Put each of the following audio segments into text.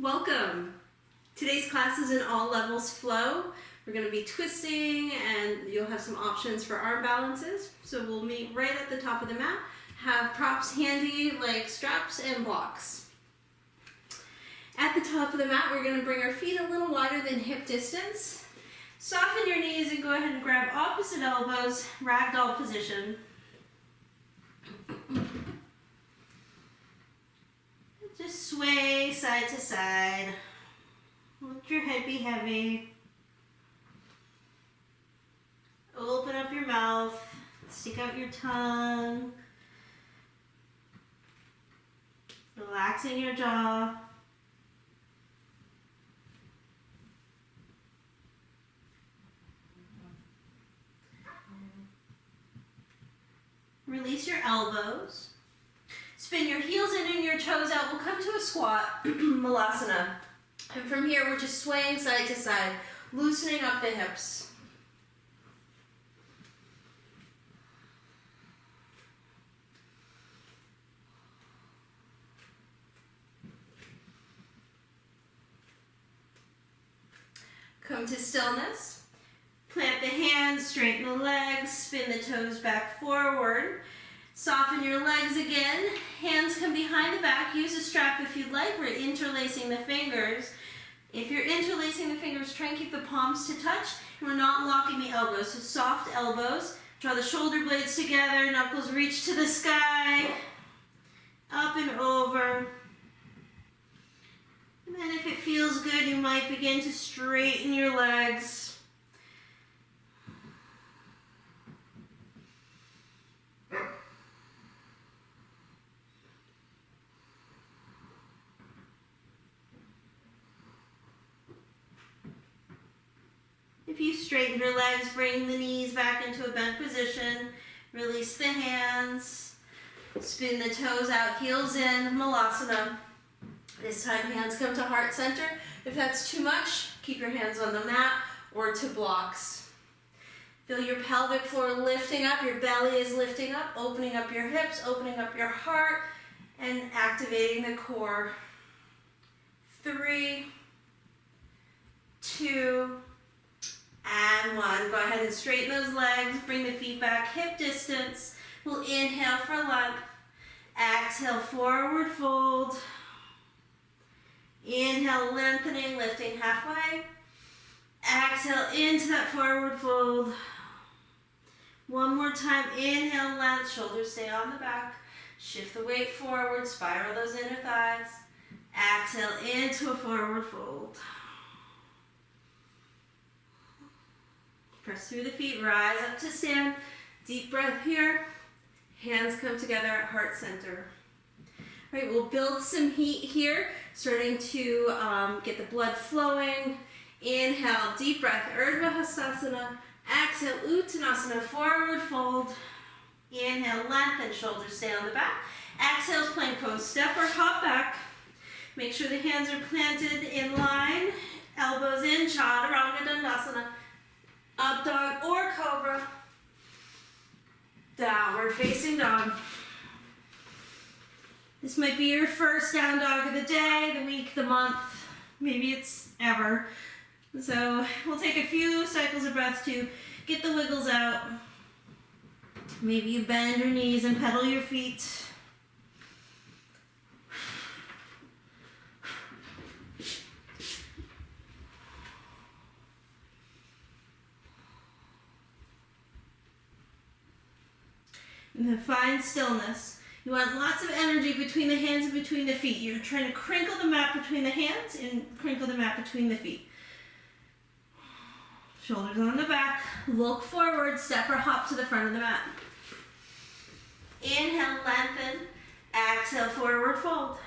Welcome! Today's class is an all levels flow. We're going to be twisting and you'll have some options for arm balances. So we'll meet right at the top of the mat. Have props handy like straps and blocks. At the top of the mat, we're going to bring our feet a little wider than hip distance. Soften your knees and go ahead and grab opposite elbows, ragdoll position. Just sway side to side. Let your head be heavy. Open up your mouth. Stick out your tongue. Relaxing your jaw. Release your elbows. Spin your heels in and your toes out. We'll come to a squat, malasana. And from here, we're just swaying side to side, loosening up the hips. Come to stillness. Plant the hands, straighten the legs, spin the toes back forward. Soften your legs again. Hands come behind the back. Use a strap if you'd like. We're interlacing the fingers. If you're interlacing the fingers, try and keep the palms to touch. And we're not locking the elbows, so soft elbows. Draw the shoulder blades together. Knuckles reach to the sky. Up and over. And then if it feels good, you might begin to straighten your legs. If you straighten your legs, bring the knees back into a bent position. Release the hands. Spin the toes out, heels in, malasana. This time hands come to heart center. If that's too much, keep your hands on the mat or to blocks. Feel your pelvic floor lifting up, your belly is lifting up, opening up your hips, opening up your heart, and activating the core. 3, 2, and 1. Go ahead and straighten those legs. Bring the feet back hip distance. We'll inhale for length. Exhale, forward fold. Inhale, lengthening, lifting halfway. Exhale into that forward fold. One more time. Inhale, length. Shoulders stay on the back. Shift the weight forward. Spiral those inner thighs. Exhale into a forward fold. Press through the feet, rise up to stand. Deep breath here. Hands come together at heart center. All right, we'll build some heat here, starting to get the blood flowing. Inhale, deep breath, Urdhva Hastasana. Exhale, Uttanasana, forward fold. Inhale, lengthen, shoulders stay on the back. Exhale, plank pose, step or hop back. Make sure the hands are planted in line. Elbows in, Chaturanga Dandasana. Up dog or cobra. Downward facing dog. This might be your first down dog of the day, the week, the month, maybe it's ever. So we'll take a few cycles of breath to get the wiggles out. Maybe you bend your knees and pedal your feet. And then find stillness. You want lots of energy between the hands and between the feet. You're trying to crinkle the mat between the hands and crinkle the mat between the feet. Shoulders on the back. Look forward. Step or hop to the front of the mat. Inhale, lengthen. Exhale, forward fold.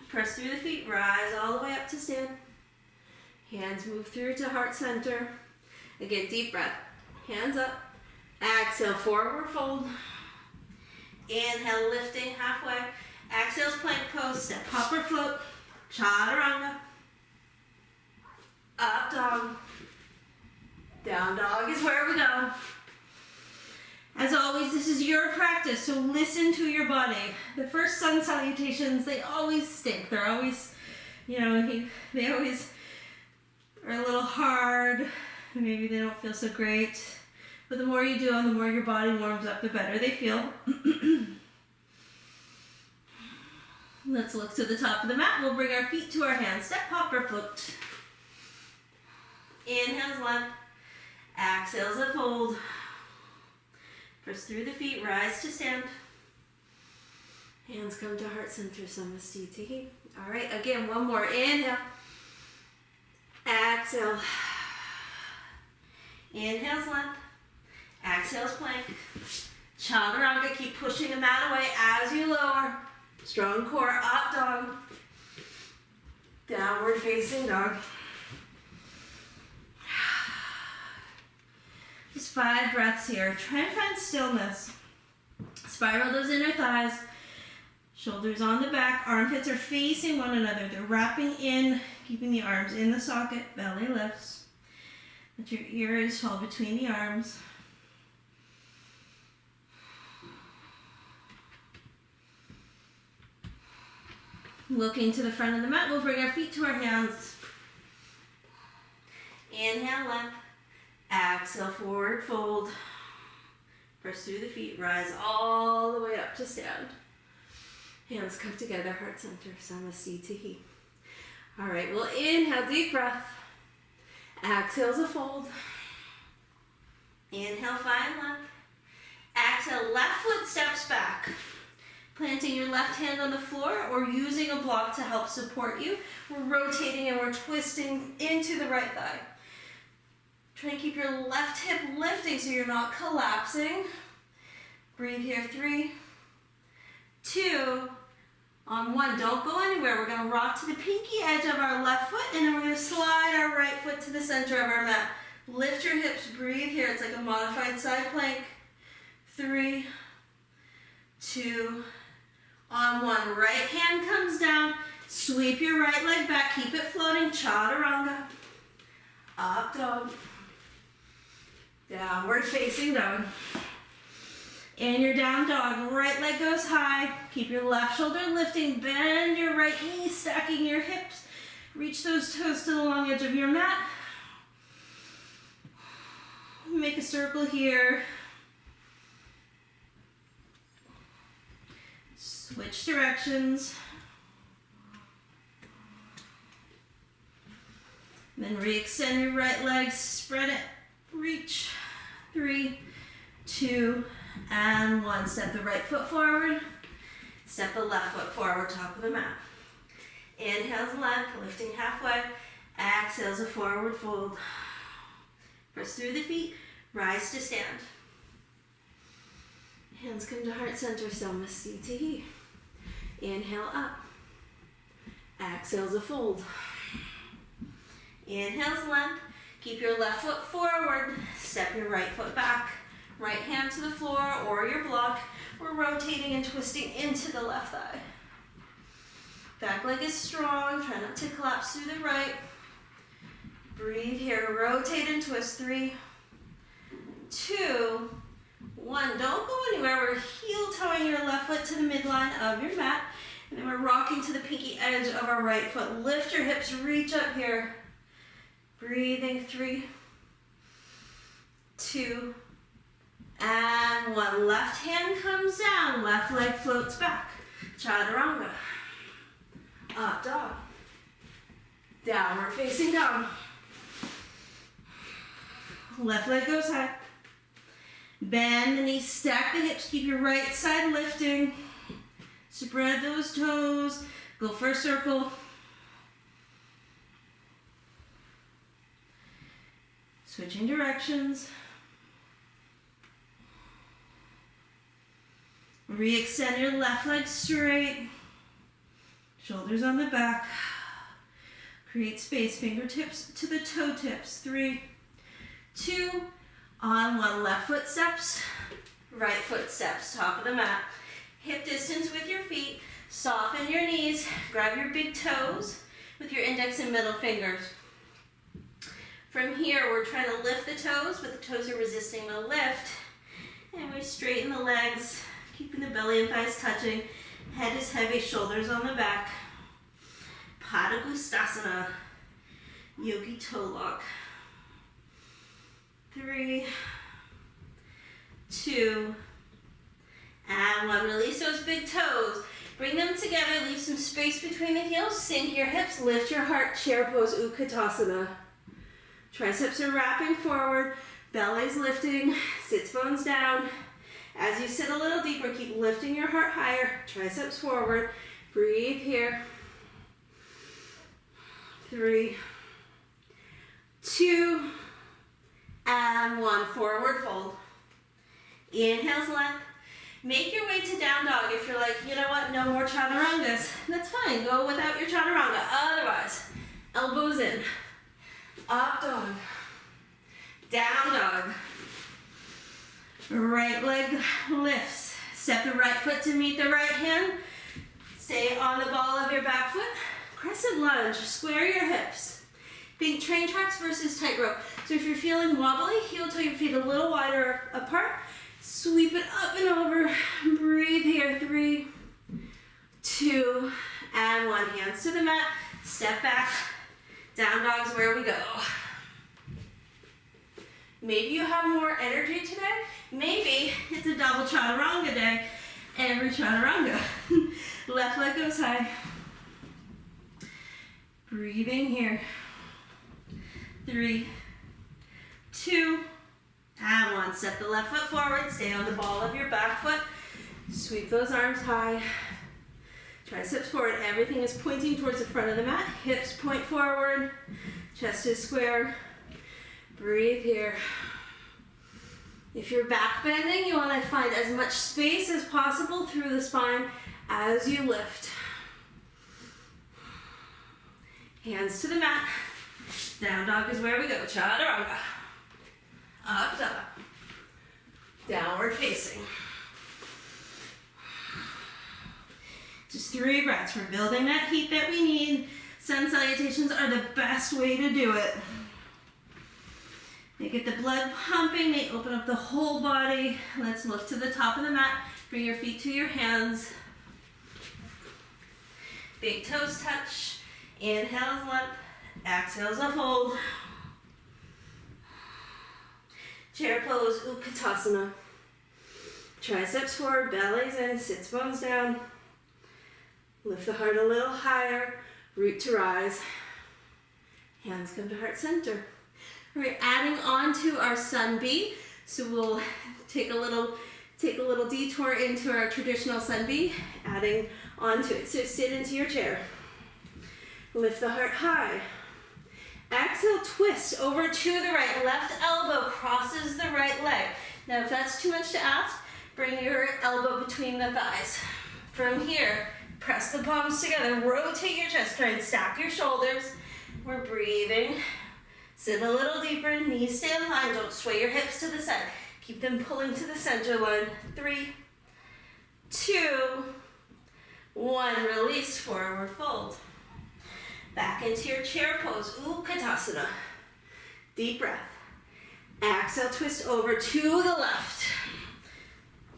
Press through the feet. Rise all the way up to stand. Hands move through to heart center. Again, deep breath. Hands up. Exhale, forward fold. Inhale, lifting halfway. Exhale, plank pose, step, hop or float. Chaturanga. Up dog. Down dog is where we go. As always, this is your practice, so listen to your body. The first sun salutations, they always stink. They're always You know, they always are a little hard. Maybe they don't feel so great. But the more you do them, the more your body warms up, the better they feel. Let's look to the top of the mat. We'll bring our feet to our hands. Step, hop, or float. Inhales, length. Exhales, a fold. Press through the feet, rise to stand. Hands come to heart center, Samastiti. All right, again, one more. Inhale. Exhale. Inhales, length. Exhales, plank. Chaturanga, keep pushing the mat away as you lower. Strong core, up dog. Downward facing dog. Just 5 breaths here. Try and find stillness. Spiral those inner thighs. Shoulders on the back. Armpits are facing one another. They're wrapping in, keeping the arms in the socket. Belly lifts. Let your ears fall between the arms. Looking to the front of the mat, we'll bring our feet to our hands. Inhale, length. Exhale, forward fold. Press through the feet, rise all the way up to stand. Hands come together, heart center, Samastiti. All right, we'll inhale, deep breath. Exhale's a fold. Inhale, find length. Exhale, left foot steps back. Planting your left hand on the floor or using a block to help support you. We're rotating and we're twisting into the right thigh. Try and keep your left hip lifting so you're not collapsing. Breathe here, 3, 2, on 1. Don't go anywhere. We're gonna rock to the pinky edge of our left foot and then we're gonna slide our right foot to the center of our mat. Lift your hips, breathe here. It's like a modified side plank. 3, 2, on 1. Right hand comes down. Sweep your right leg back. Keep it floating. Chaturanga. Up dog. Downward facing dog. In your down dog, right leg goes high. Keep your left shoulder lifting. Bend your right knee, stacking your hips. Reach those toes to the long edge of your mat. Make a circle here. Switch directions. Then re-extend your right leg, spread it, reach. 3, 2, and 1. Step the right foot forward. Step the left foot forward, top of the mat. Inhales length, lifting halfway. Exhales a forward fold. Press through the feet, rise to stand. Hands come to heart center, Samastiti. Inhale up. Exhales a fold. Inhales length. Keep your left foot forward. Step your right foot back. Right hand to the floor or your block. We're rotating and twisting into the left thigh. Back leg is strong. Try not to collapse through the right. Breathe here. Rotate and twist. 3, 2, 1. Don't go anywhere. We're heel toeing your left foot to the midline of your mat. And then we're rocking to the pinky edge of our right foot. Lift your hips, reach up here. Breathing. 3, 2, and 1. Left hand comes down. Left leg floats back. Chaturanga. Up dog. Downward facing dog. Left leg goes high. Bend the knees, stack the hips, keep your right side lifting. Spread those toes, go for a circle. Switching directions. Re-extend your left leg straight. Shoulders on the back. Create space, fingertips to the toe tips. 3, 2, on 1. Left foot steps, right foot steps, top of the mat. Hip distance with your feet. Soften your knees. Grab your big toes with your index and middle fingers. From here, we're trying to lift the toes, but the toes are resisting the lift. And we straighten the legs, keeping the belly and thighs touching. Head is heavy, shoulders on the back. Padangusthasana, yogi toe lock. 3, 2, and 1. Release those big toes. Bring them together, leave some space between the heels, sink your hips, lift your heart, chair pose, Utkatasana. Triceps are wrapping forward, belly's lifting, sits bones down. As you sit a little deeper, keep lifting your heart higher, triceps forward. Breathe here. 3, 2, and 1. Forward fold. Inhales length. Make your way to down dog. If you're like, you know what, no more chaturangas, that's fine. Go without your chaturanga. Otherwise, elbows in. Up dog. Down dog. Right leg lifts. Step the right foot to meet the right hand. Stay on the ball of your back foot. Crescent lunge. Square your hips. Think train tracks versus tightrope. So if you're feeling wobbly, heel toe your feet a little wider apart. Sweep it up and over. Breathe here. 3, 2, and 1. Hands to the mat. Step back. Down dog's where we go. Maybe you have more energy today. Maybe it's a double chaturanga day. Every chaturanga. Left leg goes high. Breathing here. 3, 2, and 1. Step the left foot forward. Stay on the ball of your back foot. Sweep those arms high. Triceps forward. Everything is pointing towards the front of the mat. Hips point forward. Chest is square. Breathe here. If you're back bending, you want to find as much space as possible through the spine as you lift. Hands to the mat. Down dog is where we go. Chaturanga. Up dog. Downward facing. Just 3 breaths. We're building that heat that we need. Sun salutations are the best way to do it. They get the blood pumping. They open up the whole body. Let's look to the top of the mat. Bring your feet to your hands. Big toes touch. Inhales length. Exhales a fold. Chair pose, Utkatasana. Triceps forward, belly's in, sits bones down. Lift the heart a little higher, root to rise. Hands come to heart center. We're adding on to our sun B, so we'll take a little detour into our traditional sun B, adding onto it. So sit into your chair. Lift the heart high. Exhale, twist over to the right. Left elbow crosses the right leg. Now, if that's too much to ask, bring your elbow between the thighs. From here, press the palms together. Rotate your chest. Try and stack your shoulders. We're breathing. Sit a little deeper. Knees stay in line. Don't sway your hips to the side. Keep them pulling to the center. 1, 3, 2, 1. Release, forward fold. Back into your chair pose, Utkatasana. Deep breath. Exhale, twist over to the left.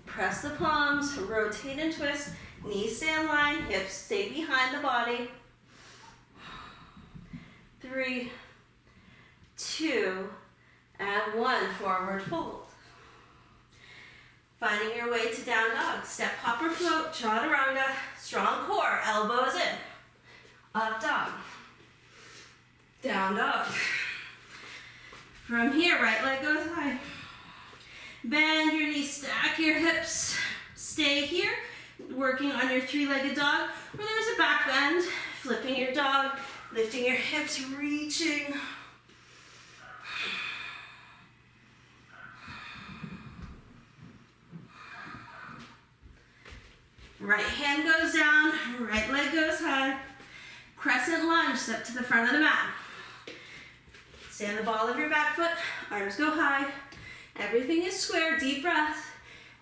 Press the palms, rotate and twist. Knees stay in line, hips stay behind the body. 3, 2, and 1. Forward fold. Finding your way to down dog. Step, hop, or float, chaturanga. Strong core, elbows in. Up dog. Down dog. From here, right leg goes high. Bend your knees, stack your hips. Stay here, working on your 3-legged dog, where there's a back bend. Flipping your dog, lifting your hips, reaching. Right hand goes down, right leg goes high. Crescent lunge, step to the front of the mat. Stay on the ball of your back foot, arms go high. Everything is square, deep breath.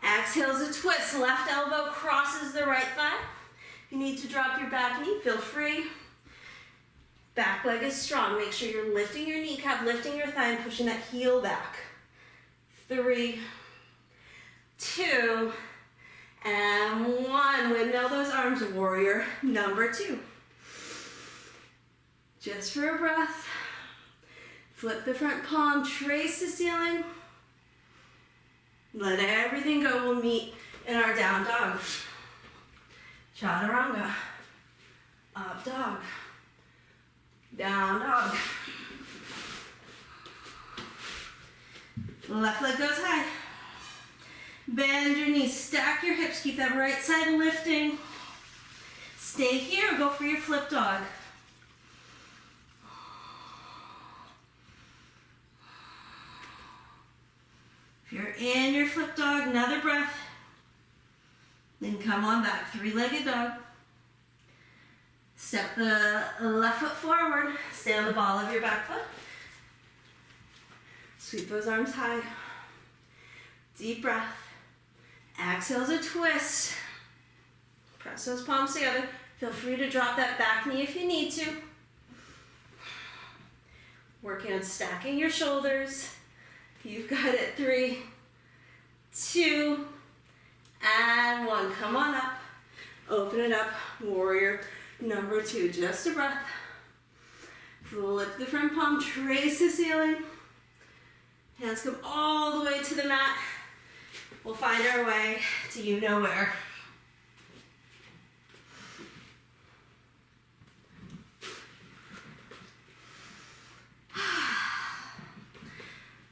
Exhales a twist, left elbow crosses the right thigh. If you need to drop your back knee, feel free. Back leg is strong. Make sure you're lifting your kneecap, lifting your thigh, and pushing that heel back. 3, 2, and 1. Windmill those arms, warrior number 2. Just for a breath. Flip the front palm, trace the ceiling. Let everything go. We'll meet in our down dog. Chaturanga. Up dog. Down dog. Left leg goes high. Bend your knees, stack your hips, keep that right side lifting. Stay here or go for your flip dog. If you're in your flip dog, another breath. Then come on back, three-legged dog. Step the left foot forward, stay on the ball of your back foot. Sweep those arms high. Deep breath. Exhale to twist. Press those palms together. Feel free to drop that back knee if you need to. Working on stacking your shoulders. You've got it. 3, 2, and 1. Come on up. Open it up. Warrior number 2. Just a breath. Flip the front palm. Trace the ceiling. Hands come all the way to the mat. We'll find our way to you know where.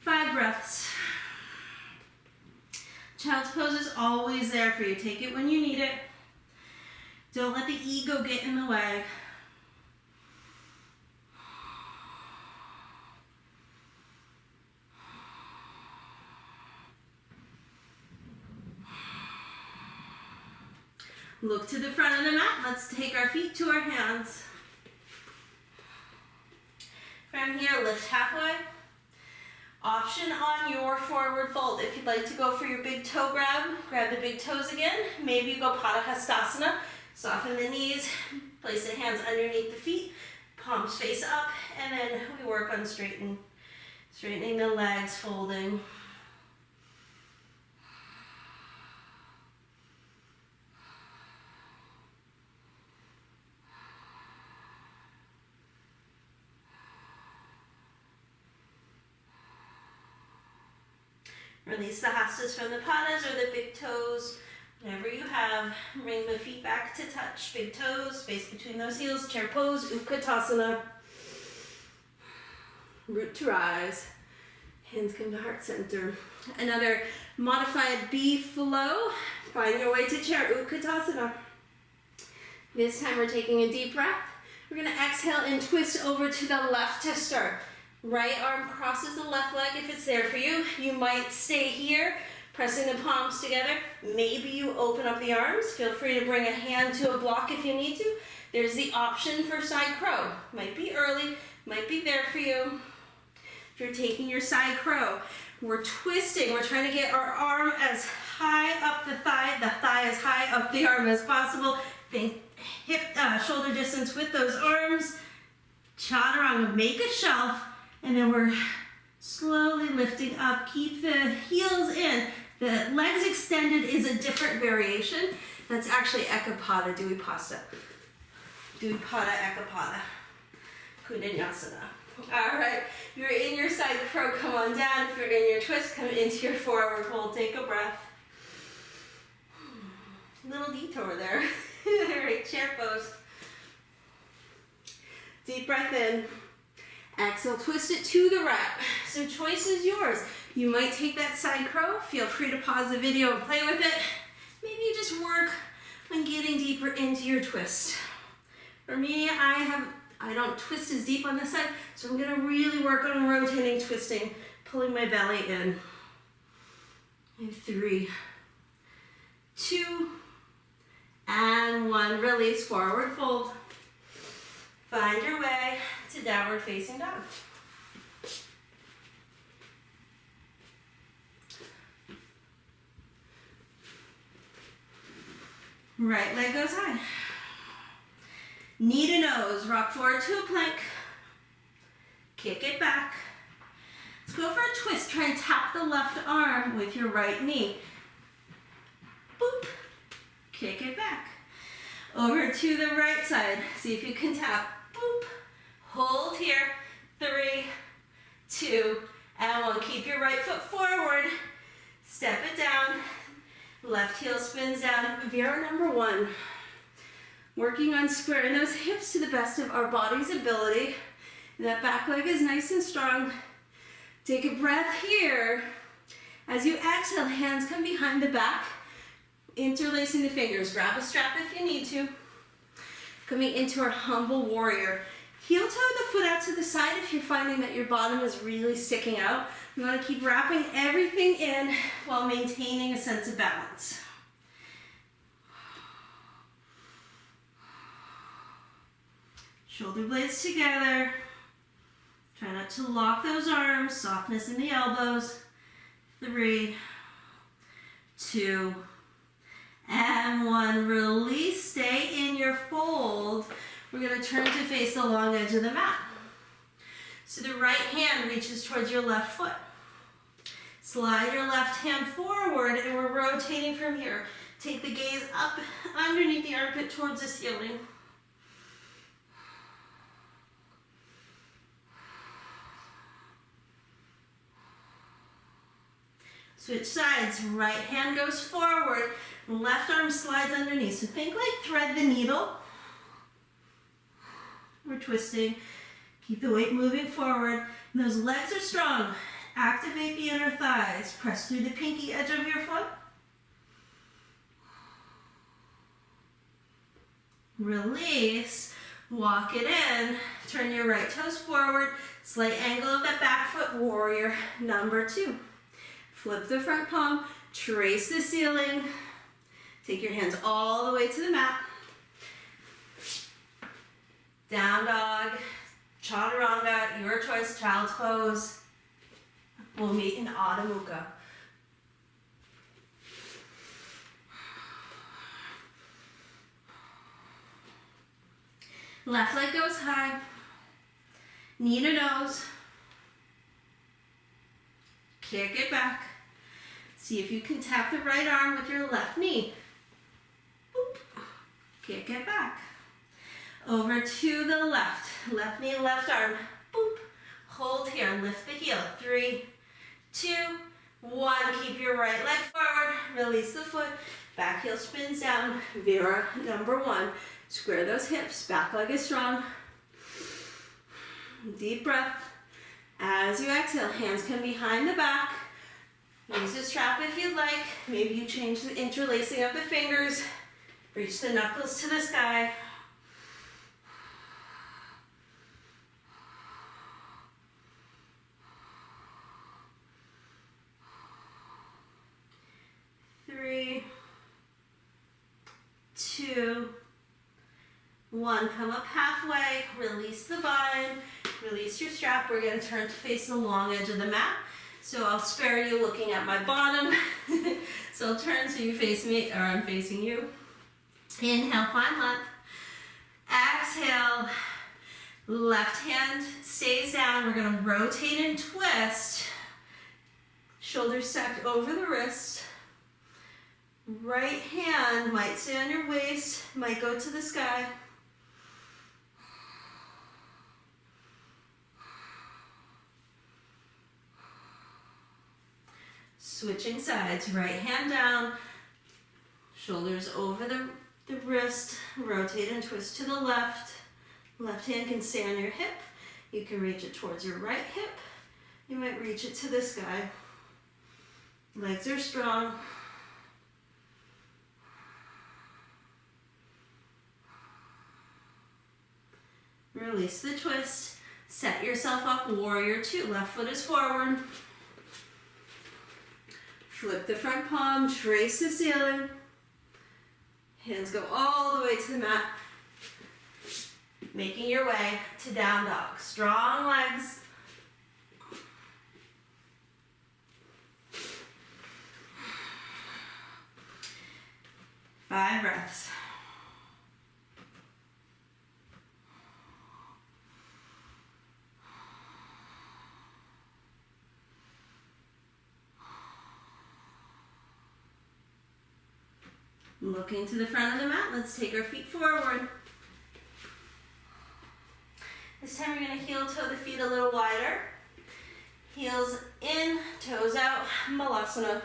Five breaths. Child's pose is always there for you. Take it when you need it. Don't let the ego get in the way. Look to the front of the mat. Let's take our feet to our hands. From here, lift halfway. Option on your forward fold. If you'd like to go for your big toe grab the big toes again. Maybe you go Padahastasana. Soften the knees, place the hands underneath the feet, palms face up, and then we work on straightening the legs, folding. Release the hastas from the padas or the big toes. Whatever you have, bring the feet back to touch. Big toes, space between those heels. Chair pose, Utkatasana. Root to rise. Hands come to heart center. Another modified B flow. Find your way to chair, Utkatasana. This time we're taking a deep breath. We're going to exhale and twist over to the left to start. Right arm crosses the left leg if it's there for you. You might stay here, pressing the palms together. Maybe you open up the arms. Feel free to bring a hand to a block if you need to. There's the option for side crow. Might be early, might be there for you. If you're taking your side crow, we're twisting. We're trying to get our arm as high up the thigh as high up the arm as possible. Think hip, shoulder distance with those arms. Chaturanga, make a shelf. And then we're slowly lifting up. Keep the heels in. The legs extended is a different variation. That's actually Ekapada, Dvipasta. Dvipada, Ekapada. Kundanyasana. All right, if you're in your side crow, come on down. If you're in your twist, come into your forward fold. Take a breath. Little detour there. All right, chair pose. Deep breath in. Exhale, twist it to the right. So choice is yours. You might take that side crow. Feel free to pause the video and play with it. Maybe you just work on getting deeper into your twist. For me, I don't twist as deep on this side, so I'm gonna really work on rotating, twisting, pulling my belly in. And 3, 2, and 1. Release, forward fold. Find your way to downward facing dog. Right leg goes high. Knee to nose, rock forward to a plank. Kick it back. Let's go for a twist. Try and tap the left arm with your right knee. Boop. Kick it back. Over to the right side. See if you can tap. Boop. Hold Vera number 1. Working on squaring those hips to the best of our body's ability. That back leg is nice and strong. Take a breath here. As you exhale, hands come behind the back, interlacing the fingers. Grab a strap if you need to. Coming into our humble warrior. Heel toe the foot out to the side if you're finding that your bottom is really sticking out. You want to keep wrapping everything in while maintaining a sense of balance. Shoulder blades together. Try not to lock those arms. Softness in the elbows. 3, 2, and 1. Release. Stay in your fold. We're going to turn to face the long edge of the mat. So the right hand reaches towards your left foot. Slide your left hand forward, and we're rotating from here. Take the gaze up underneath the armpit towards the ceiling. Switch sides. Right hand goes forward, left arm slides underneath. So think like thread the needle. We're twisting. Keep the weight moving forward. And those legs are strong. Activate the inner thighs. Press through the pinky edge of your foot. Release. Walk it in. Turn your right toes forward. Slight angle of that back foot. Warrior number 2. Flip the front palm, trace the ceiling, take your hands all the way to the mat. Down dog, chaturanga, your choice, child's pose. We'll meet in Adho Mukha. Left leg goes high, knee to nose. Kick it back. See if you can tap the right arm with your left knee. Boop. Kick it back. Over to the left. Left knee, left arm. Boop. Hold here. Lift the heel. 3, 2, 1. Keep your right leg forward. Release the foot. Back heel spins down. Vera number 1. Square those hips. Back leg is strong. Deep breath. As you exhale, hands come behind the back. Use the strap if you'd like. Maybe you change the interlacing of the fingers. Reach the knuckles to the sky. Three, 2, 1. Come up halfway. Release the bind. Release your strap. We're going to turn to face the long edge of the mat. So I'll spare you looking at my bottom. So I'll turn so you face me, or I'm facing you. Inhale, find length. Exhale, left hand stays down. We're going to rotate and twist. Shoulders stacked over the wrist. Right hand might stay on your waist, might go to the sky. Switching sides, right hand down, shoulders over the wrist, rotate and twist to the left. Left hand can stay on your hip. You can reach it towards your right hip. You might reach it to the sky. Legs are strong. Release the twist. Set yourself up, warrior 2. Left foot is forward. Flip the front palm, trace the ceiling. Hands go all the way to the mat. Making your way to down dog. Strong legs. Five breaths. Looking to the front of the mat, let's take our feet forward. This time we're going to heel toe the feet a little wider. Heels in, toes out, Malasana.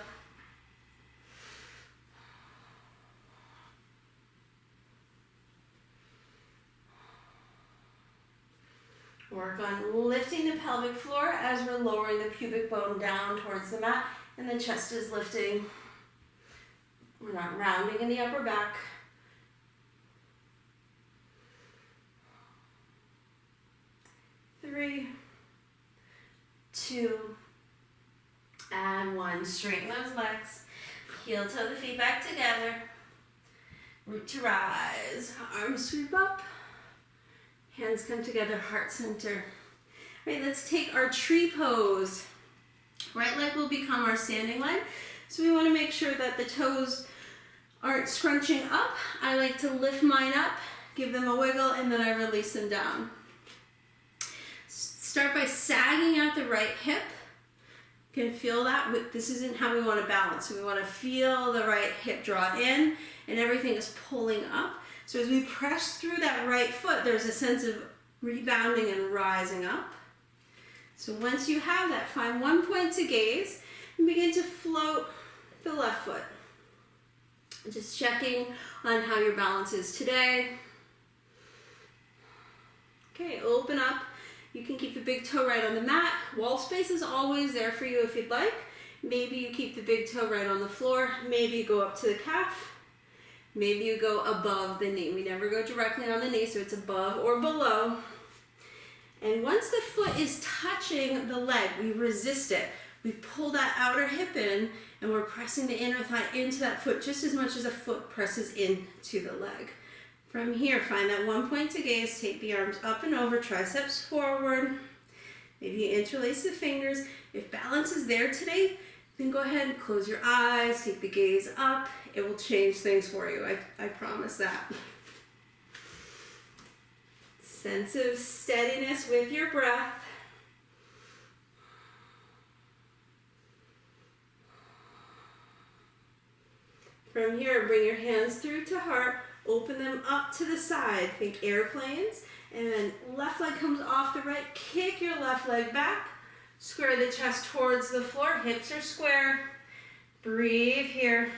Work on lifting the pelvic floor as we're lowering the pubic bone down towards the mat, and the chest is lifting. We're not rounding in the upper back. 3, 2, and 1. Straighten those legs. Heel toe the feet back together. Root to rise. Arms sweep up. Hands come together, heart center. All right, let's take our tree pose. Right leg will become our standing leg. So we want to make sure that the toes aren't scrunching up. I like to lift mine up, give them a wiggle, and then I release them down. Start by sagging out the right hip. You can feel that. This isn't how we want to balance. So we want to feel the right hip draw in, and everything is pulling up. So as we press through that right foot, there's a sense of rebounding and rising up. So once you have that, find one point to gaze and begin to float the left foot. Just checking on how your balance is today. Okay, open up. You can keep the big toe right on the mat. Wall space is always there for you if you'd like. Maybe you keep the big toe right on the floor. Maybe you go up to the calf. Maybe you go above the knee. We never go directly on the knee, so it's above or below. And once the foot is touching the leg, we resist it. We pull that outer hip in, and we're pressing the inner thigh into that foot just as much as the foot presses into the leg. From here, find that one point to gaze. Take the arms up and over, triceps forward. Maybe you interlace the fingers. If balance is there today, then go ahead and close your eyes, take the gaze up. It will change things for you, I promise that. Sense of steadiness with your breath. From here, bring your hands through to heart. Open them up to the side. Think airplanes. And then left leg comes off the right. Kick your left leg back. Square the chest towards the floor. Hips are square. Breathe here.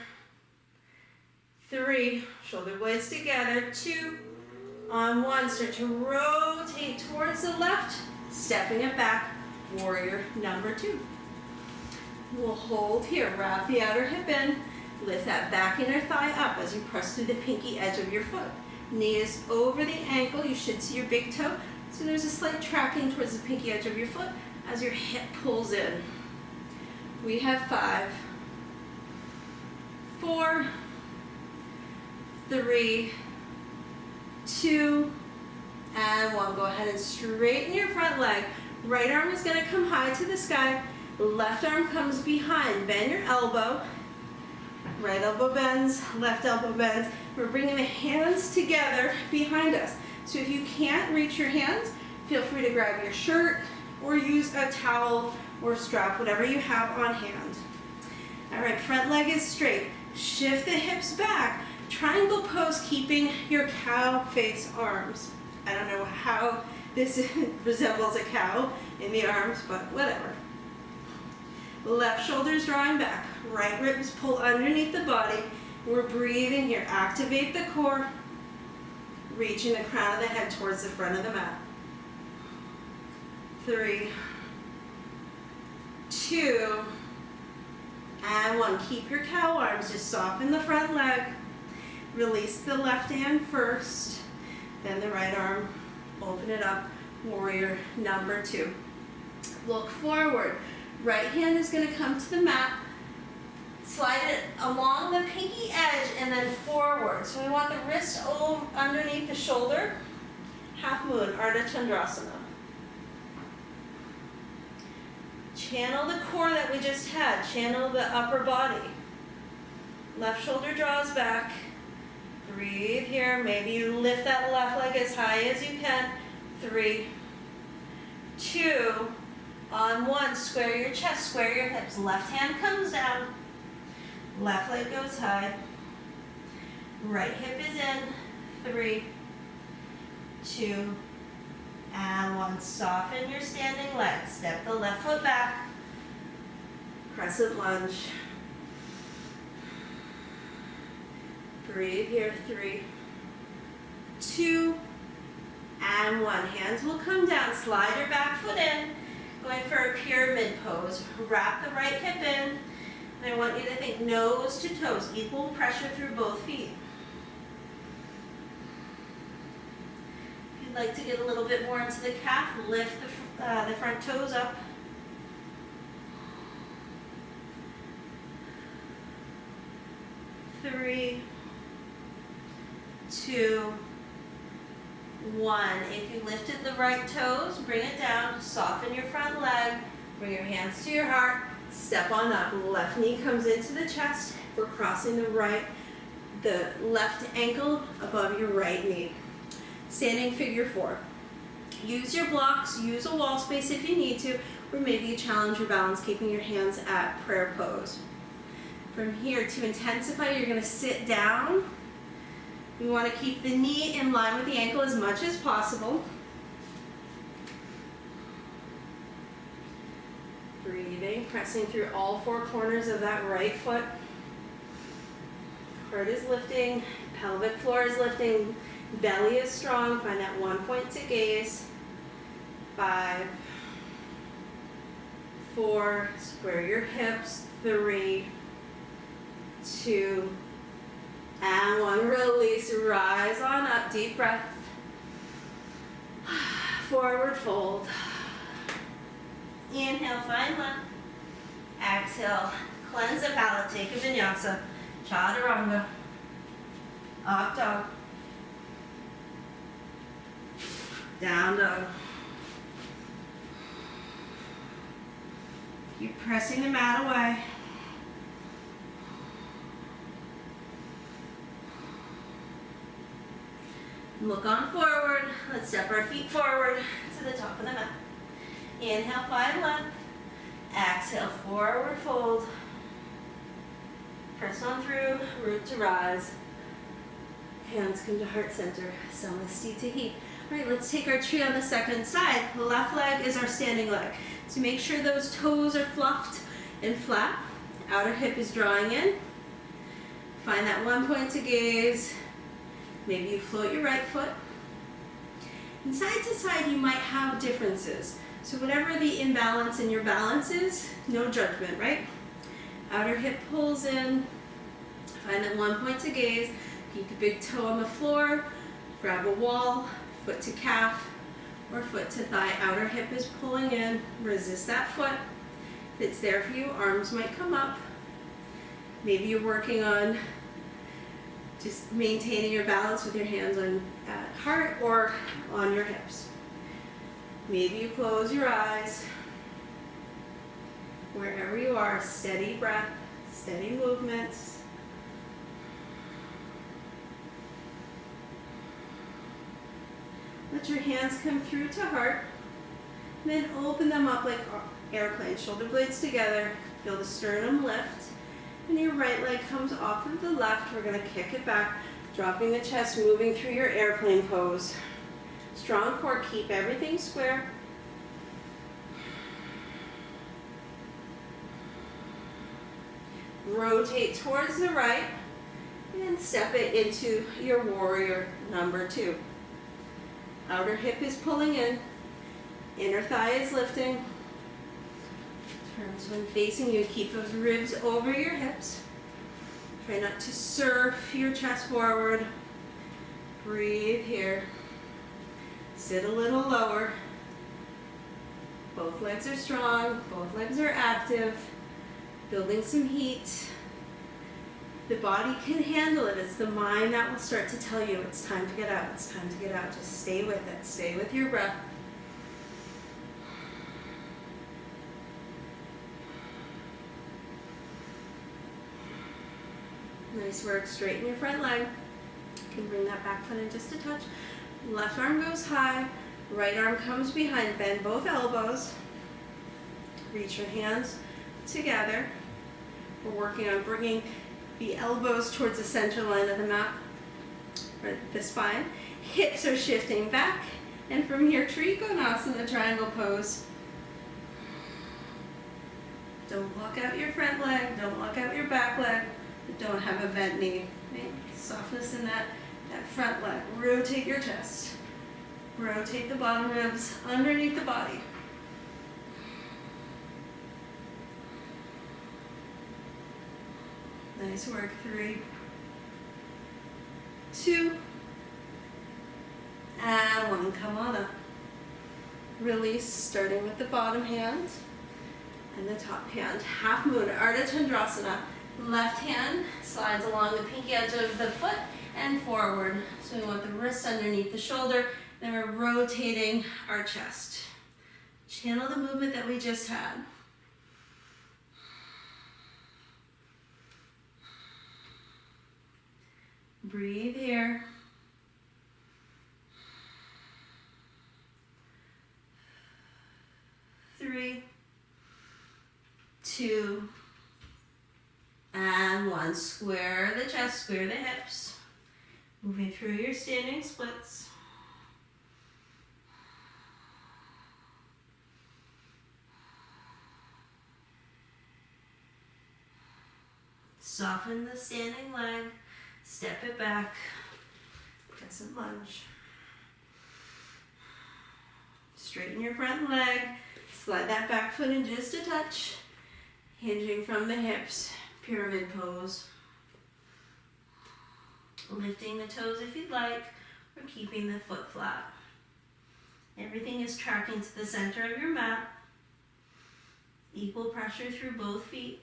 3. Shoulder blades together. 2. On 1. Start to rotate towards the left. Stepping it back. Warrior number 2. We'll hold here. Wrap the outer hip in. Lift that back inner thigh up as you press through the pinky edge of your foot. Knee is over the ankle. You should see your big toe. So there's a slight tracking towards the pinky edge of your foot as your hip pulls in. We have 5, 4, 3, 2, and 1. Go ahead and straighten your front leg. Right arm is going to come high to the sky. Left arm comes behind. Bend your elbow. Right elbow bends, left elbow bends. We're bringing the hands together behind us. So if you can't reach your hands, feel free to grab your shirt or use a towel or strap, whatever you have on hand. All right, front leg is straight. Shift the hips back. Triangle pose, keeping your cow face arms. I don't know how this resembles a cow in the arms, but whatever. Left shoulder's drawing back. Right ribs pull underneath the body. We're breathing here. Activate the core. Reaching the crown of the head towards the front of the mat. 3, 2, and 1. Keep your cow arms. Just soften the front leg. Release the left hand first. Then the right arm. Open it up. Warrior number 2. Look forward. Right hand is going to come to the mat. Slide it along the pinky edge and then forward. So we want the wrist over underneath the shoulder. Half moon, Ardha Chandrasana. Channel the core that we just had. Channel the upper body. Left shoulder draws back. Breathe here. Maybe you lift that left leg as high as you can. 3, 2, on 1, square your chest, square your hips. Left hand comes down. Left leg goes high. Right hip is in. 3, 2, and 1. Soften your standing leg. Step the left foot back. Crescent lunge. Breathe here. 3, 2, and one. Hands will come down. Slide your back foot in. Going for a pyramid pose. Wrap the right hip in. And I want you to think nose to toes. Equal pressure through both feet. If you'd like to get a little bit more into the calf, lift the front toes up. 3, 2, 1. If you lifted the right toes, bring it down, soften your front leg, bring your hands to your heart, step on up. Left knee comes into the chest. We're crossing the left ankle above your right knee. Standing figure 4. Use your blocks, use a wall space if you need to, or maybe you challenge your balance, keeping your hands at prayer pose. From here, to intensify, you're going to sit down. You want to keep the knee in line with the ankle as much as possible. Breathing, pressing through all 4 corners of that right foot. Heart is lifting, pelvic floor is lifting, belly is strong. Find that one point to gaze. 5, 4, square your hips. 3, 2, and 1. Release, rise on up, deep breath. Forward fold. Inhale, find length. Exhale, cleanse the palate, take a vinyasa. Chaturanga. Up dog. Down dog. Keep pressing the mat away. Look on forward. Let's step our feet forward to the top of the mat. Inhale, find length. Exhale, forward fold. Press on through, root to rise. Hands come to heart center. Samastiti to heat. All right, let's take our tree on the second side. The left leg is our standing leg. So make sure those toes are fluffed and flat. Outer hip is drawing in. Find that one point to gaze. Maybe you float your right foot. And side to side, you might have differences. So whatever the imbalance in your balance is, no judgment, right? Outer hip pulls in. Find that one point to gaze. Keep the big toe on the floor. Grab a wall, foot to calf, or foot to thigh. Outer hip is pulling in. Resist that foot. If it's there for you, arms might come up. Maybe you're working on just maintaining your balance with your hands on heart or on your hips. Maybe you close your eyes. Wherever you are, steady breath, steady movements. Let your hands come through to heart. And then open them up like airplanes, shoulder blades together. Feel the sternum lift. And your right leg comes off of the left. We're going to kick it back, dropping the chest, moving through your airplane pose. Strong core, keep everything square. Rotate towards the right and step it into your warrior number 2. Outer hip is pulling in, inner thigh is lifting. Turns when facing you, keep those ribs over your hips. Try not to surf your chest forward. Breathe here. Sit a little lower. Both legs are strong, both legs are active. Building some heat. The body can handle it. It's the mind that will start to tell you it's time to get out. It's time to get out. Just stay with it. Stay with your breath. Nice work. Straighten your front leg. You can bring that back foot in just a touch. Left arm goes high. Right arm comes behind. Bend both elbows. Reach your hands together. We're working on bringing the elbows towards the center line of the mat, or the spine. Hips are shifting back. And from here, Trikonasana, triangle pose. Don't lock out your front leg. Don't lock out your back leg. Don't have a bent knee. Right? Softness in that front leg. Rotate your chest. Rotate the bottom ribs underneath the body. Nice work. 3, 2, and 1. Come on up. Release, starting with the bottom hand and the top hand. Half moon, Ardha Chandrasana. Left hand slides along the pinky edge of the foot and forward. So we want the wrist underneath the shoulder. Then we're rotating our chest. Channel the movement that we just had. Breathe here. Three, 2, and 1. Square the chest, square the hips. Moving through your standing splits. Soften the standing leg. Step it back. Crescent lunge. Straighten your front leg. Slide that back foot in just a touch. Hinging from the hips. Pyramid pose. Lifting the toes if you'd like, or keeping the foot flat. Everything is tracking to the center of your mat. Equal pressure through both feet.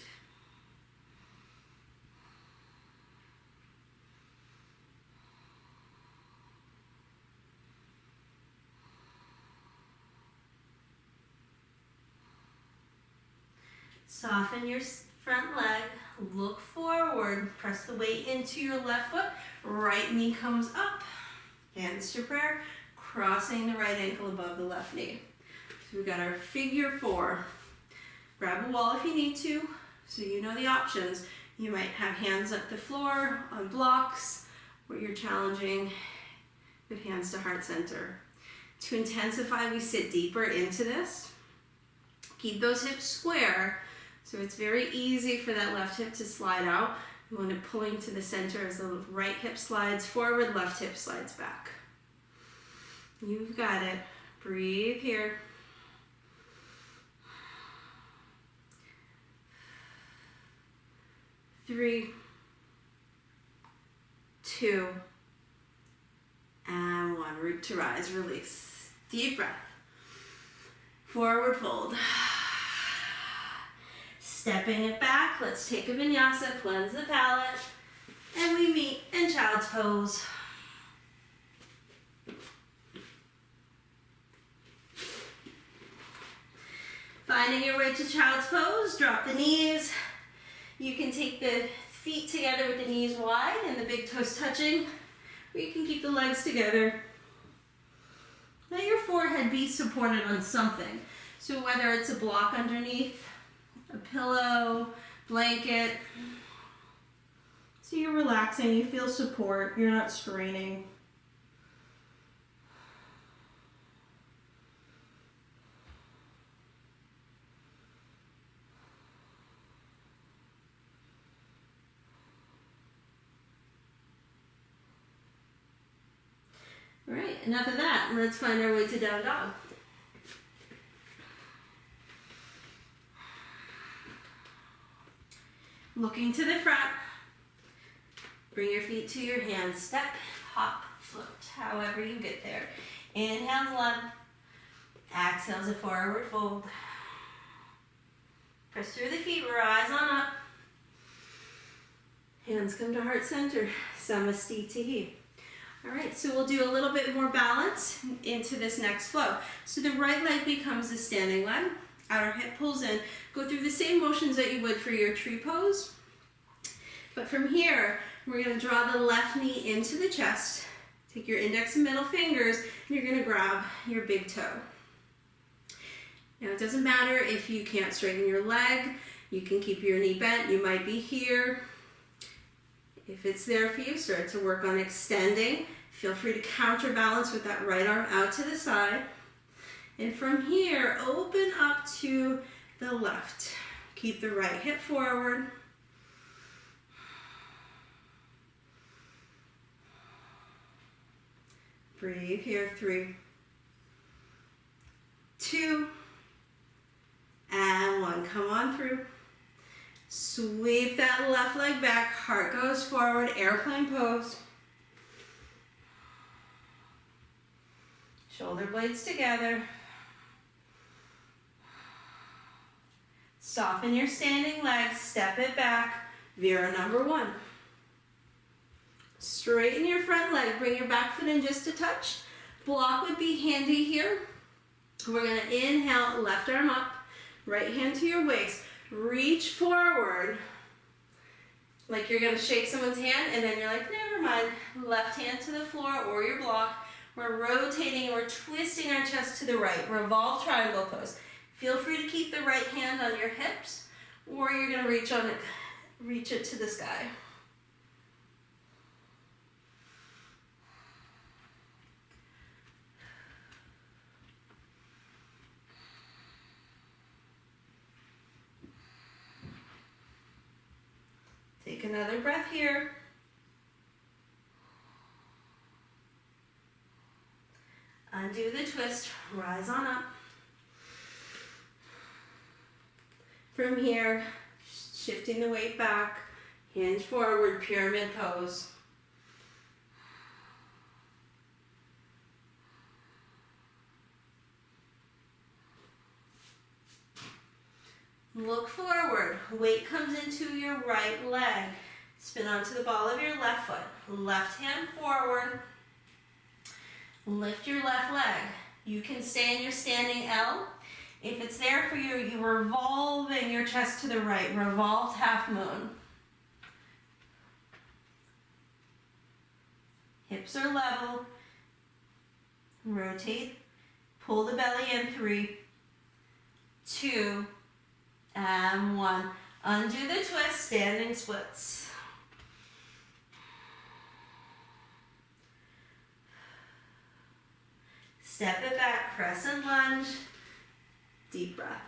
Soften your front leg, look forward, press the weight into your left foot, right knee comes up, hands to prayer, crossing the right ankle above the left knee. So we've got our figure 4. Grab a wall if you need to, so you know the options. You might have hands up the floor on blocks, where you're challenging with hands to heart center. To intensify, we sit deeper into this. Keep those hips square. So it's very easy for that left hip to slide out. We want it pulling to the center as the right hip slides forward, left hip slides back. You've got it. Breathe here. 3, 2, and 1. Root to rise, release. Deep breath. Forward fold. Stepping it back, let's take a vinyasa, cleanse the palate, and we meet in child's pose. Finding your way to child's pose, drop the knees. You can take the feet together with the knees wide and the big toes touching, or you can keep the legs together. Let your forehead be supported on something. So whether it's a block underneath, a pillow, blanket. So you're relaxing, you feel support, you're not straining. All right, enough of that. Let's find our way to down dog. Looking to the front, bring your feet to your hands, step, hop, float, however you get there. Inhale's length, exhale's a forward fold. Press through the feet, rise on up. Hands come to heart center, Samastitihi. All right, so we'll do a little bit more balance into this next flow. So the right leg becomes a standing leg. Outer hip pulls in. Go through the same motions that you would for your tree pose. But from here, we're going to draw the left knee into the chest. Take your index and middle fingers, and you're going to grab your big toe. Now, it doesn't matter if you can't straighten your leg. You can keep your knee bent. You might be here. If it's there for you, start to work on extending. Feel free to counterbalance with that right arm out to the side. And from here, open up to the left. Keep the right hip forward. Breathe here, 3, 2, and 1. Come on through. Sweep that left leg back, heart goes forward, airplane pose. Shoulder blades together. Soften your standing legs, step it back, Vera number 1. Straighten your front leg, bring your back foot in just a touch. Block would be handy here. We're gonna inhale, left arm up, right hand to your waist. Reach forward, like you're gonna shake someone's hand, and then you're like, never mind. Left hand to the floor or your block. We're rotating, we're twisting our chest to the right. Revolve triangle pose. Feel free to keep the right hand on your hips, or you're gonna reach it to the sky. Take another breath here. Undo the twist, rise on up. From here, shifting the weight back, hinge forward, pyramid pose. Look forward, weight comes into your right leg. Spin onto the ball of your left foot. Left hand forward. Lift your left leg. You can stay in your standing L. If it's there for you, you're revolving your chest to the right. Revolved half moon. Hips are level. Rotate. Pull the belly in. 3, 2, and 1. Undo the twist, standing splits. Step it back, crescent lunge, deep breath.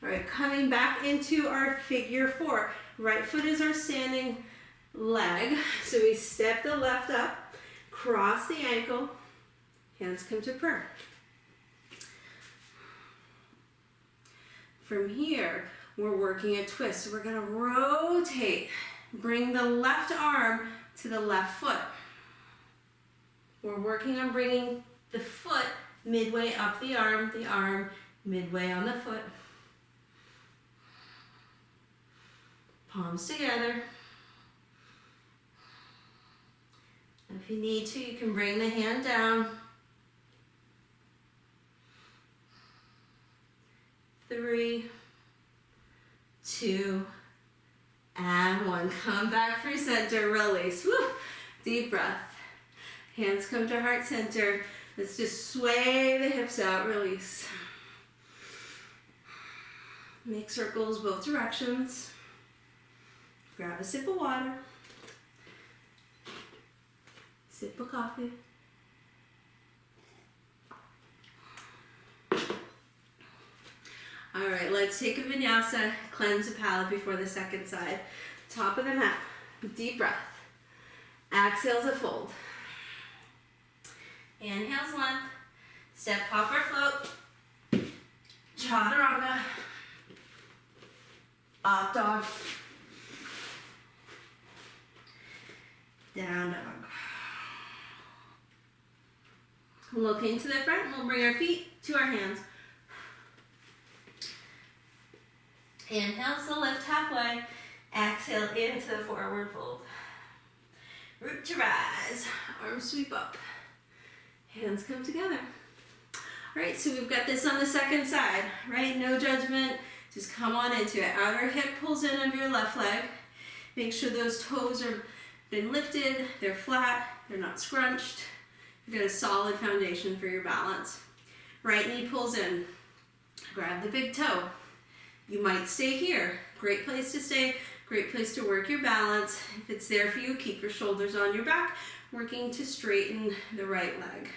All right, coming back into our figure 4. Right foot is our standing leg. So we step the left up, cross the ankle, hands come to prayer. From here, we're working a twist. So we're gonna rotate, bring the left arm to the left foot. We're working on bringing the foot midway up the arm midway on the foot. Palms together. And if you need to, you can bring the hand down. 3, 2, and 1. Come back through center, release. Woo! Deep breath. Hands come to heart center. Let's just sway the hips out, release. Make circles both directions. Grab a sip of water. Sip of coffee. All right, let's take a vinyasa, cleanse the palate before the second side. Top of the mat, deep breath. Exhales a fold. Inhales length, step, hop or float, chaturanga, up dog, down dog. Looking to the front, we'll bring our feet to our hands. Inhale to lift halfway, exhale into the forward fold. Root to rise, arms sweep up. Hands come together. All right, so we've got this on the second side, right? No judgment, just come on into it. Outer hip pulls in of your left leg. Make sure those toes are been lifted, they're flat, they're not scrunched. You've got a solid foundation for your balance. Right knee pulls in. Grab the big toe. You might stay here. Great place to stay, great place to work your balance. If it's there for you, keep your shoulders on your back, working to straighten the right leg.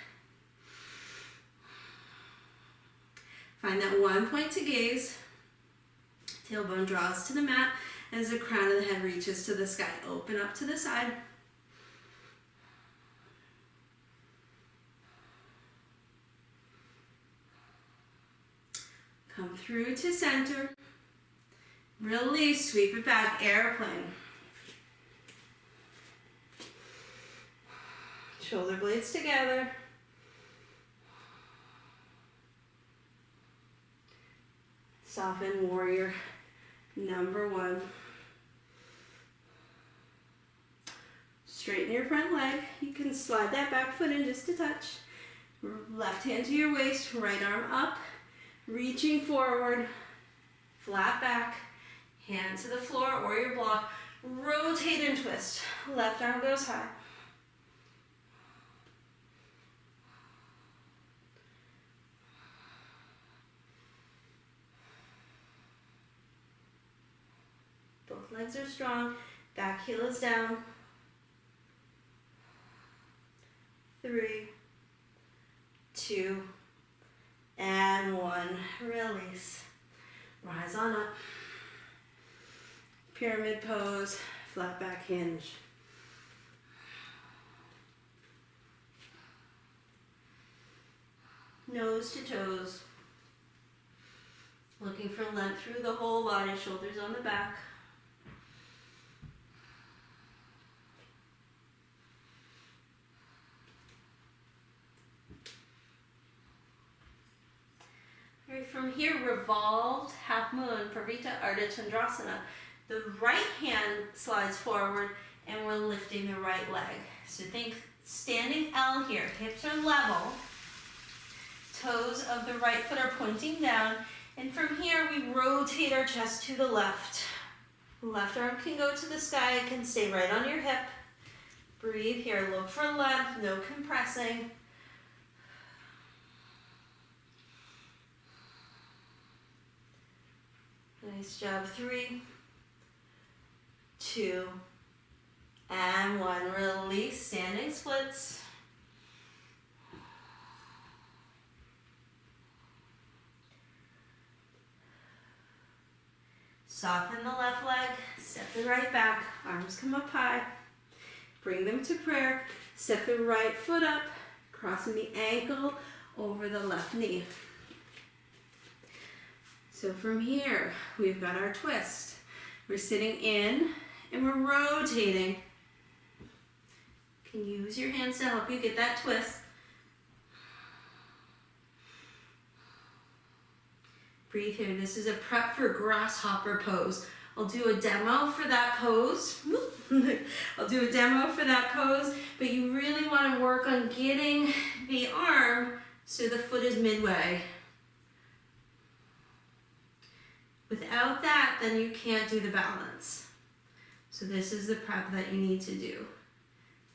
Find that one point to gaze. Tailbone draws to the mat as the crown of the head reaches to the sky. Open up to the side. Come through to center. Release, sweep it back, airplane. Shoulder blades together. Soften, warrior number one. Straighten your front leg. You can slide that back foot in just a touch. Left hand to your waist, right arm up, reaching forward, flat back, hand to the floor or your block. Rotate and twist. Left arm goes high. Both legs are strong. Back heel is down. 3, 2, and 1. Release. Rise on up. Pyramid pose, flat back hinge. Nose to toes. Looking for length through the whole body, shoulders on the back. From here, revolved half moon, Parivrtta Ardha Chandrasana. The right hand slides forward and we're lifting the right leg. So think standing L here, hips are level, toes of the right foot are pointing down, and from here we rotate our chest to the left. Left arm can go to the sky, it can stay right on your hip. Breathe here, look for length, no compressing. Nice job. 3, 2, and 1. Release, standing splits. Soften the left leg, step the right back, arms come up high. Bring them to prayer. Step the right foot up, crossing the ankle over the left knee. So from here, we've got our twist. We're sitting in and we're rotating. You can use your hands to help you get that twist. Breathe here. This is a prep for grasshopper pose. I'll do a demo for that pose. I'll do a demo for that pose, but you really want to work on getting the arm so the foot is midway. Without that, then you can't do the balance. So this is the prep that you need to do.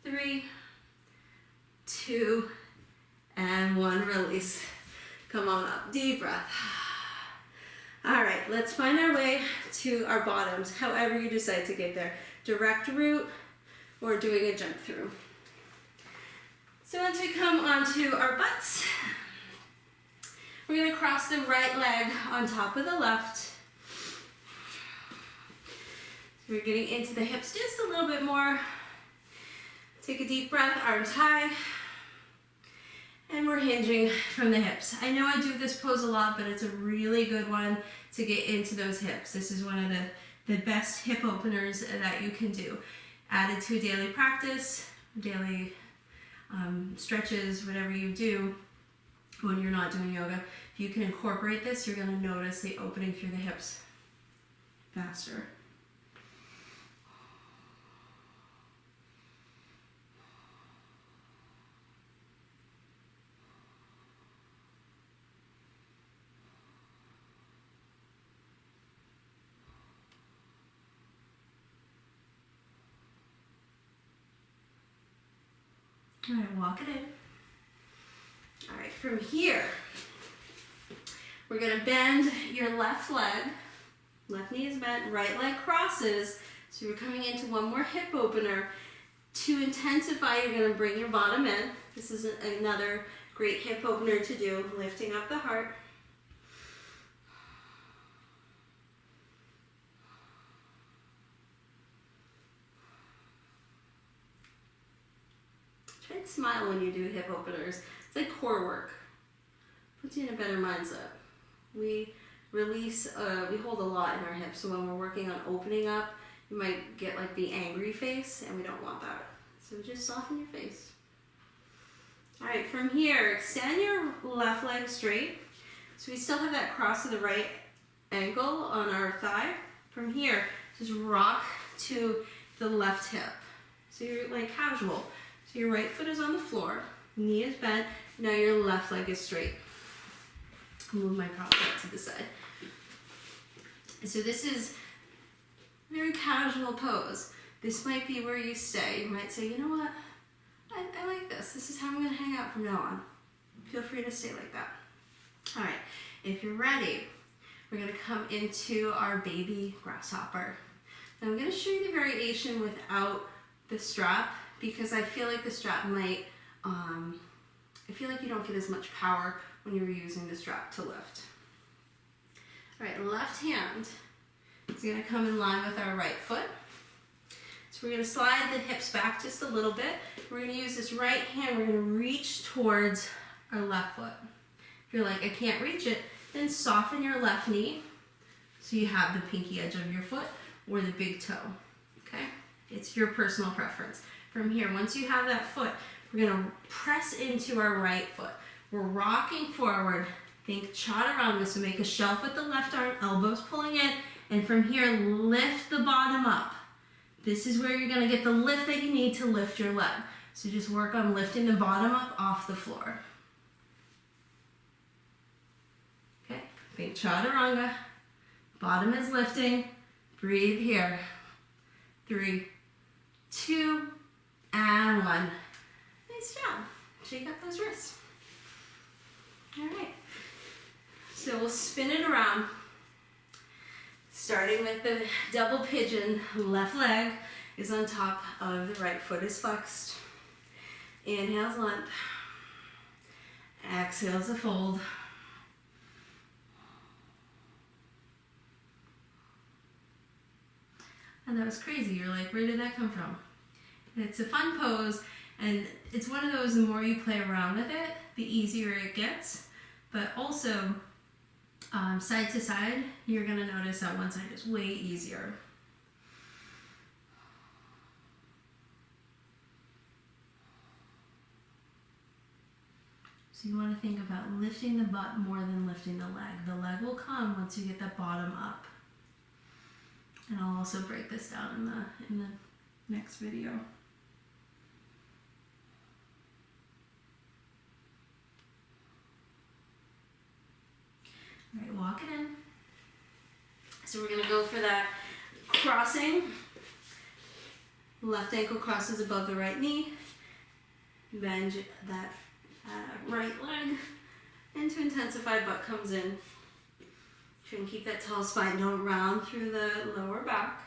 3, 2, and 1. Release. Come on up. Deep breath. All right, let's find our way to our bottoms, however you decide to get there. Direct route or doing a jump through. So once we come onto our butts, we're going to cross the right leg on top of the left. We're getting into the hips just a little bit more. Take a deep breath, arms high. And we're hinging from the hips. I know I do this pose a lot, but it's a really good one to get into those hips. This is one of the best hip openers that you can do. Added to a daily practice, daily stretches, whatever you do when you're not doing yoga. If you can incorporate this, you're gonna notice the opening through the hips faster. All right, walk it in. All right, from here, we're gonna bend your left leg. Left knee is bent, right leg crosses. So we're coming into one more hip opener. To intensify, you're gonna bring your bottom in. This is another great hip opener to do, lifting up the heart. Try and smile when you do hip openers. It's like core work. Puts you in a better mindset. We release. We hold a lot in our hips, so when we're working on opening up, you might get like the angry face, and we don't want that. So just soften your face. All right, from here, extend your left leg straight. So we still have that cross of the right ankle on our thigh. From here, just rock to the left hip. So you're like casual. So your right foot is on the floor, knee is bent, now your left leg is straight. I'll move my prop up to the side. So this is a very casual pose. This might be where you stay. You might say, you know what? I like this. This is how I'm going to hang out from now on. Feel free to stay like that. All right, if you're ready, we're going to come into our baby grasshopper. Now I'm going to show you the variation without the strap because I feel like the strap might, I feel like you don't get as much power when you're using the strap to lift. All right, left hand is going to come in line with our right foot. So we're going to slide the hips back just a little bit. We're going to use this right hand, we're going to reach towards our left foot. If you're like, I can't reach it, then soften your left knee so you have the pinky edge of your foot or the big toe, okay? It's your personal preference. From here, once you have that foot, we're going to press into our right foot. We're rocking forward. Think chaturanga, so make a shelf with the left arm, elbows pulling in, and from here, lift the bottom up. This is where you're going to get the lift that you need to lift your leg. So just work on lifting the bottom up off the floor. Okay, think chaturanga. Bottom is lifting. Breathe here. 3, 2, and 1. Nice job. Shake up those wrists. All right. So we'll spin it around. Starting with the double pigeon, left leg is on top of the right foot is flexed. Inhale's length. Exhale's a fold. And that was crazy. You're like, where did that come from? And it's a fun pose, and it's one of those, the more you play around with it, the easier it gets. But also, side to side, you're going to notice that one side is way easier. So you want to think about lifting the butt more than lifting the leg. The leg will come once you get that bottom up. And I'll also break this down in the next video. All right, walk it in. So we're going to go for that crossing. Left ankle crosses above the right knee. Bend that right leg. And to intensify, butt comes in. Try and keep that tall spine. Don't round through the lower back.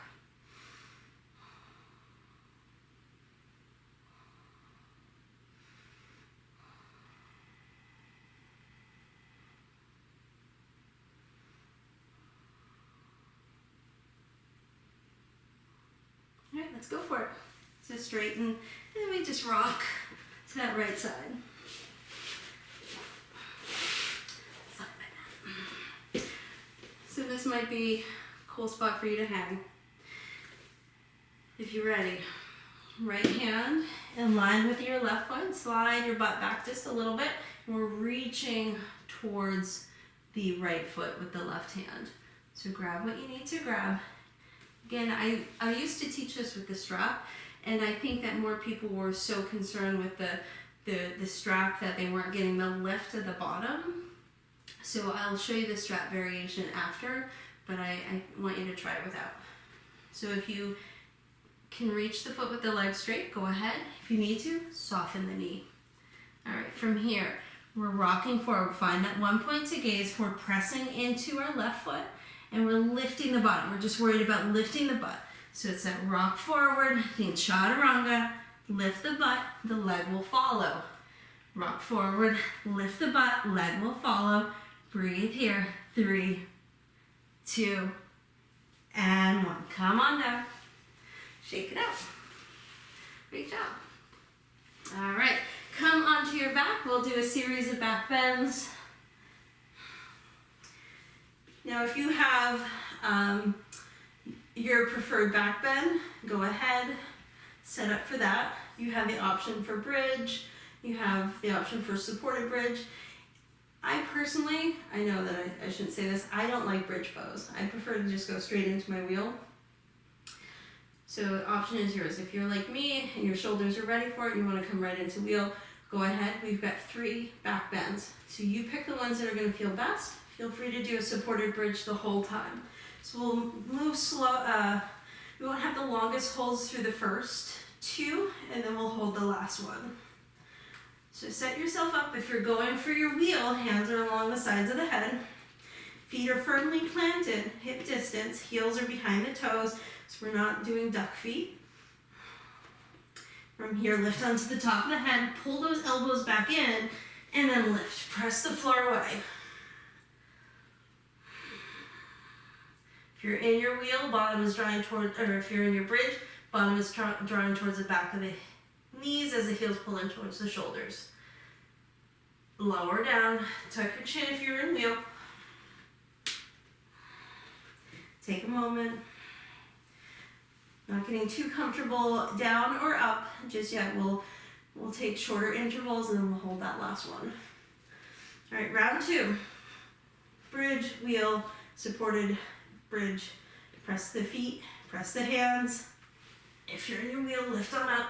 All right, let's go for it. So straighten, and then we just rock to that right side. So this might be a cool spot for you to hang. If you're ready, right hand in line with your left foot, slide your butt back just a little bit. We're reaching towards the right foot with the left hand. So grab what you need to grab. Again, I used to teach this with the strap, and I think that more people were so concerned with the strap that they weren't getting the lift at the bottom. So I'll show you the strap variation after, but I want you to try it without. So if you can reach the foot with the leg straight, go ahead. If you need to, soften the knee. All right, from here, we're rocking forward. Find that one point to gaze. We're pressing into our left foot, and we're lifting the bottom. We're just worried about lifting the butt. So it's that rock forward, think chaturanga, lift the butt, the leg will follow. Rock forward, lift the butt, leg will follow. Breathe here. 3, 2, and 1. Come on down. Shake it out. Great job. All right, come onto your back. We'll do a series of back bends. Now if you have your preferred back bend, go ahead, set up for that. You have the option for bridge, you have the option for supported bridge. I personally, I know that I shouldn't say this, I don't like bridge pose. I prefer to just go straight into my wheel. So the option is yours. If you're like me and your shoulders are ready for it, you want to come right into wheel, go ahead. We've got 3 back bends. So you pick the ones that are going to feel best. Feel free to do a supported bridge the whole time. So we'll move slow. We won't have the longest holds through the first 2, and then we'll hold the last one. So set yourself up. If you're going for your wheel, hands are along the sides of the head. Feet are firmly planted, hip distance, heels are behind the toes, so we're not doing duck feet. From here, lift onto the top of the head, pull those elbows back in, and then lift. Press the floor away. If you're in your wheel, bottom is drawing toward, or if you're in your bridge, bottom is drawing towards the back of the knees as the heels pull in towards the shoulders. Lower down, tuck your chin if you're in wheel. Take a moment. Not getting too comfortable down or up just yet. We'll take shorter intervals and then we'll hold that last one. All right, round 2. Bridge, wheel, supported bridge. Press the feet, press the hands. If you're in your wheel, lift on up.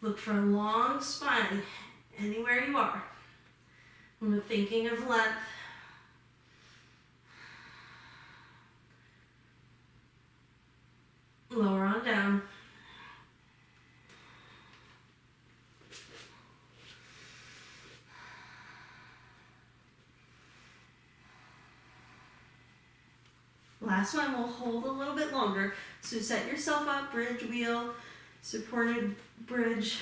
Look for a long spine anywhere you are. When we're thinking of length, lower on down. Last one, we'll hold a little bit longer. So set yourself up, bridge, wheel, supported bridge,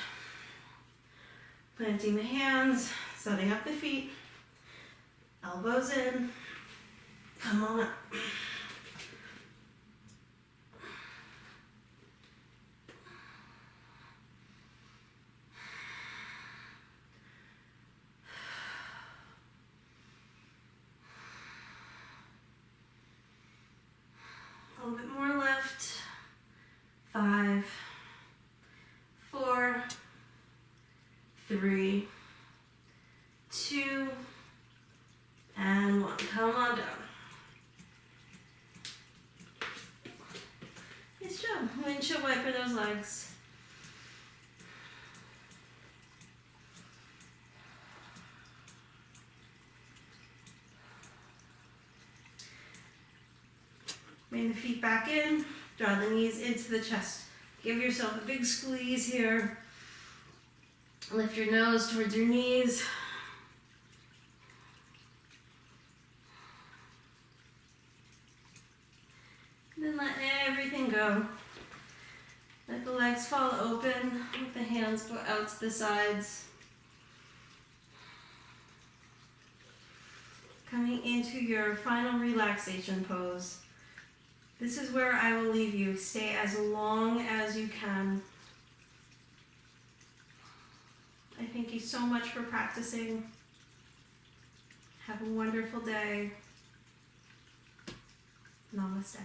planting the hands, setting up the feet, elbows in, come on up. A little bit more left. 5, 4, 3, 2, and 1. Come on down. Nice job. Windshield wiper those legs. Bring the feet back in, draw the knees into the chest. Give yourself a big squeeze here. Lift your nose towards your knees. And then let everything go. Let the legs fall open, let the hands go out to the sides. Coming into your final relaxation pose. This is where I will leave you. Stay as long as you can. I thank you so much for practicing. Have a wonderful day. Namaste.